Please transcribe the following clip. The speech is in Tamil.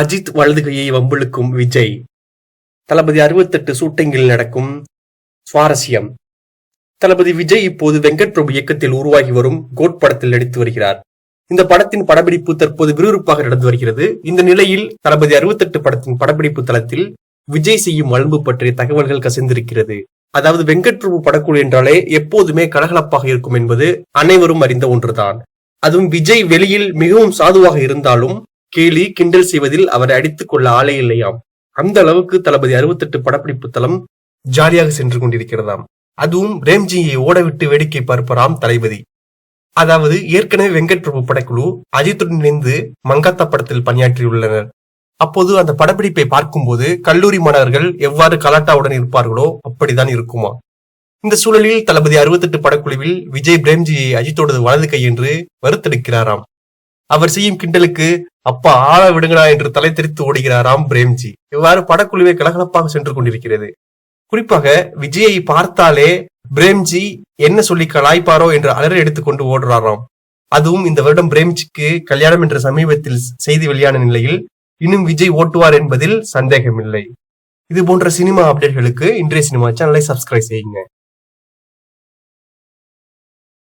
அஜித் வலது கையை வம்பிழுக்கும் விஜய். தளபதி 68 ஷூட்டிங்கில் நடக்கும் சுவாரஸ்யம். தளபதி விஜய் இப்போது வெங்கட் பிரபு இயக்கத்தில் உருவாகி வரும் கோட் படத்தில் நடித்து வருகிறார். இந்த படத்தின் படப்பிடிப்பு தற்போது விறுவிறுப்பாக நடந்து வருகிறது. இந்த நிலையில் தளபதி 68 படத்தின் படப்பிடிப்பு தளத்தில் விஜய் செய்யும் அலும்பு பற்றிய தகவல்கள் கசிந்திருக்கிறது. அதாவது வெங்கட் பிரபு படக்குழு என்றாலே எப்போதுமே கலகலப்பாக இருக்கும் என்பது அனைவரும் அறிந்த ஒன்றுதான். அதுவும் விஜய் வெளியில் மிகவும் சாதுவாக இருந்தாலும் கேலி கிண்டல் செய்வதில் அவரை அடித்துக் கொள்ள ஆளே இல்லையாம். அந்த அளவுக்கு தளபதி 68 படப்பிடிப்பு தளம் ஜாலியாக சென்று கொண்டிருக்கிறதாம். அதுவும் பிரேம்ஜியை ஓடவிட்டு வேடிக்கை பார்ப்பராம் தளபதி. அதாவது ஏற்கனவே வெங்கட் பிரபு படக்குழு அஜித்துடன் இணைந்து மங்காத்தா படத்தில் பணியாற்றியுள்ளனர். அப்போது அந்த படப்பிடிப்பை பார்க்கும்போது கல்லூரி மாணவர்கள் எவ்வாறு கலாட்டாவுடன் இருப்பார்களோ அப்படித்தான் இருக்குமா. இந்த சூழலில் தளபதி 68 படக்குழுவில் விஜய் பிரேம்ஜியை அஜித்தோடது வலது கை என்று வருத்தெடுக்கிறாராம். அவர் செய்யும் கிண்டலுக்கு அப்பா ஆள விடுங்கடா என்று தலை தெரித்து ஓடுகிறாராம் பிரேம்ஜி. இவ்வாறு படக்குழுவே கலகலப்பாக சென்று கொண்டிருக்கிறது. குறிப்பாக விஜயை பார்த்தாலே பிரேம்ஜி என்ன சொல்லி கலாய்ப்பாரோ என்று அலறி எடுத்துக்கொண்டு ஓடுறாராம். அதுவும் இந்த வருடம் பிரேம்ஜிக்கு கல்யாணம் என்ற சமீபத்தில் செய்தி வெளியான நிலையில் இன்னும் விஜய் ஓட்டுவார் என்பதில் சந்தேகமில்லை. இது போன்ற சினிமா அப்டேட்களுக்கு இன்றைய சினிமா சேனலை சப்ஸ்கிரைப் செய்யுங்க.